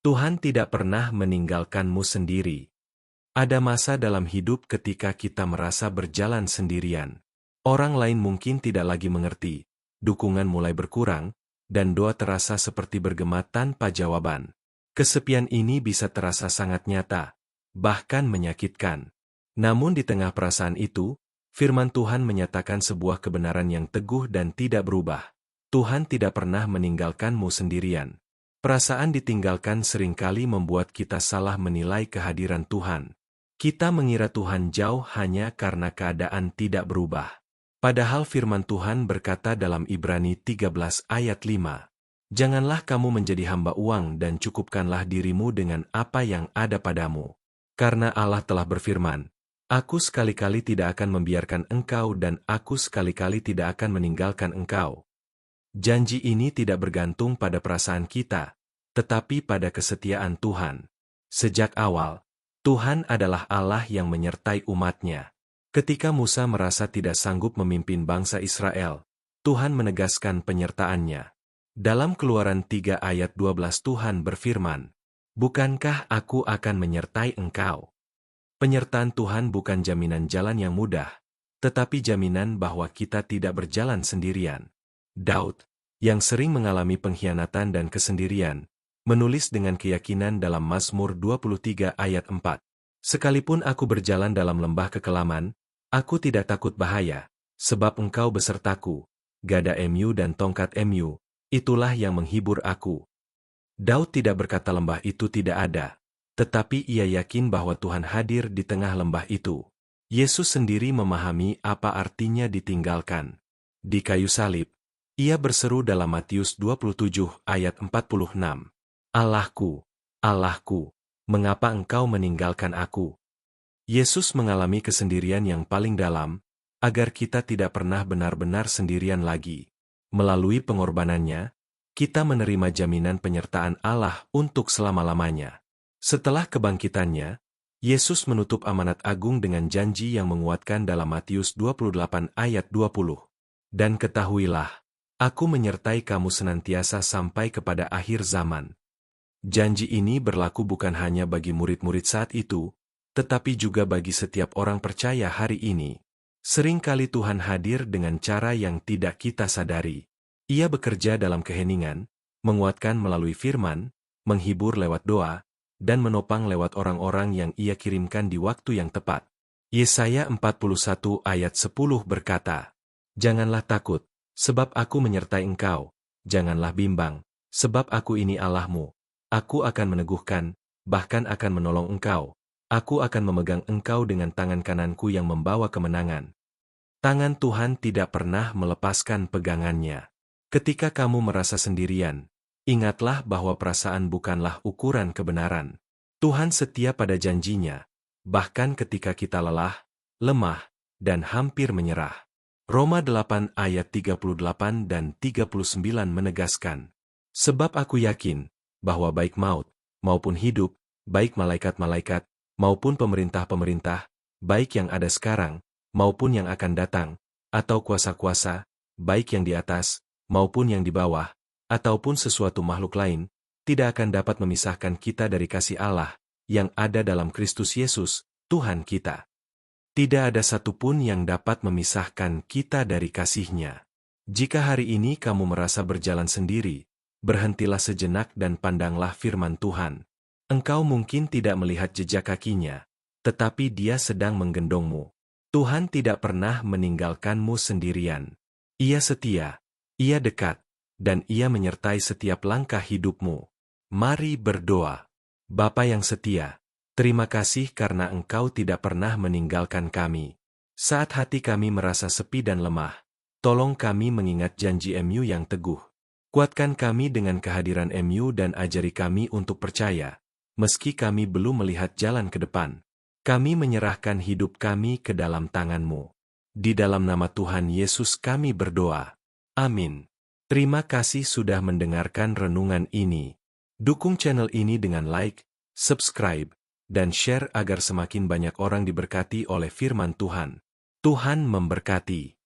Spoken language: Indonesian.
Tuhan tidak pernah meninggalkanmu sendiri. Ada masa dalam hidup ketika kita merasa berjalan sendirian. Orang lain mungkin tidak lagi mengerti, dukungan mulai berkurang, dan doa terasa seperti bergema tanpa jawaban. Kesepian ini bisa terasa sangat nyata, bahkan menyakitkan. Namun di tengah perasaan itu, firman Tuhan menyatakan sebuah kebenaran yang teguh dan tidak berubah. Tuhan tidak pernah meninggalkanmu sendirian. Perasaan ditinggalkan seringkali membuat kita salah menilai kehadiran Tuhan. Kita mengira Tuhan jauh hanya karena keadaan tidak berubah. Padahal firman Tuhan berkata dalam Ibrani 13 ayat 5, "Janganlah kamu menjadi hamba uang dan cukupkanlah dirimu dengan apa yang ada padamu. Karena Allah telah berfirman, Aku sekali-kali tidak akan membiarkan engkau dan aku sekali-kali tidak akan meninggalkan engkau." Janji ini tidak bergantung pada perasaan kita, tetapi pada kesetiaan Tuhan. Sejak awal, Tuhan adalah Allah yang menyertai umat-Nya. Ketika Musa merasa tidak sanggup memimpin bangsa Israel, Tuhan menegaskan penyertaan-Nya. Dalam Keluaran 3 ayat 12 Tuhan berfirman, "Bukankah aku akan menyertai engkau?" Penyertaan Tuhan bukan jaminan jalan yang mudah, tetapi jaminan bahwa kita tidak berjalan sendirian. Daud, yang sering mengalami pengkhianatan dan kesendirian, menulis dengan keyakinan dalam Mazmur 23 ayat 4. "Sekalipun aku berjalan dalam lembah kekelaman, aku tidak takut bahaya, sebab engkau besertaku, gada emu dan tongkat emu, itulah yang menghibur aku." Daud tidak berkata lembah itu tidak ada, tetapi ia yakin bahwa Tuhan hadir di tengah lembah itu. Yesus sendiri memahami apa artinya ditinggalkan. Di kayu salib, ia berseru dalam Matius 27 ayat 46, "Allahku, Allahku, mengapa engkau meninggalkan aku?" Yesus mengalami kesendirian yang paling dalam, agar kita tidak pernah benar-benar sendirian lagi. Melalui pengorbanannya, kita menerima jaminan penyertaan Allah untuk selama-lamanya. Setelah kebangkitannya, Yesus menutup amanat agung dengan janji yang menguatkan dalam Matius 28 ayat 20. "Dan ketahuilah, Aku menyertai kamu senantiasa sampai kepada akhir zaman." Janji ini berlaku bukan hanya bagi murid-murid saat itu, tetapi juga bagi setiap orang percaya hari ini. Seringkali Tuhan hadir dengan cara yang tidak kita sadari. Ia bekerja dalam keheningan, menguatkan melalui firman, menghibur lewat doa, dan menopang lewat orang-orang yang Ia kirimkan di waktu yang tepat. Yesaya 41 ayat 10 berkata, "Janganlah takut, sebab aku menyertai engkau, janganlah bimbang, sebab aku ini Allahmu. Aku akan meneguhkan, bahkan akan menolong engkau. Aku akan memegang engkau dengan tangan kananku yang membawa kemenangan." Tangan Tuhan tidak pernah melepaskan pegangannya. Ketika kamu merasa sendirian, ingatlah bahwa perasaan bukanlah ukuran kebenaran. Tuhan setia pada janjinya, bahkan ketika kita lelah, lemah, dan hampir menyerah. Roma 8 ayat 38 dan 39 menegaskan, "Sebab aku yakin, bahwa baik maut, maupun hidup, baik malaikat-malaikat, maupun pemerintah-pemerintah, baik yang ada sekarang, maupun yang akan datang, atau kuasa-kuasa, baik yang di atas, maupun yang di bawah, ataupun sesuatu makhluk lain, tidak akan dapat memisahkan kita dari kasih Allah, yang ada dalam Kristus Yesus, Tuhan kita." Tidak ada satupun yang dapat memisahkan kita dari kasih-Nya. Jika hari ini kamu merasa berjalan sendiri, berhentilah sejenak dan pandanglah firman Tuhan. Engkau mungkin tidak melihat jejak kakinya, tetapi Dia sedang menggendongmu. Tuhan tidak pernah meninggalkanmu sendirian. Ia setia, Ia dekat, dan Ia menyertai setiap langkah hidupmu. Mari berdoa. Bapa yang setia, terima kasih karena Engkau tidak pernah meninggalkan kami. Saat hati kami merasa sepi dan lemah, tolong kami mengingat janji MU yang teguh. Kuatkan kami dengan kehadiran MU dan ajari kami untuk percaya, meski kami belum melihat jalan ke depan. Kami menyerahkan hidup kami ke dalam tangan-Mu. Di dalam nama Tuhan Yesus kami berdoa. Amin. Terima kasih sudah mendengarkan renungan ini. Dukung channel ini dengan like, subscribe, dan share agar semakin banyak orang diberkati oleh firman Tuhan. Tuhan memberkati.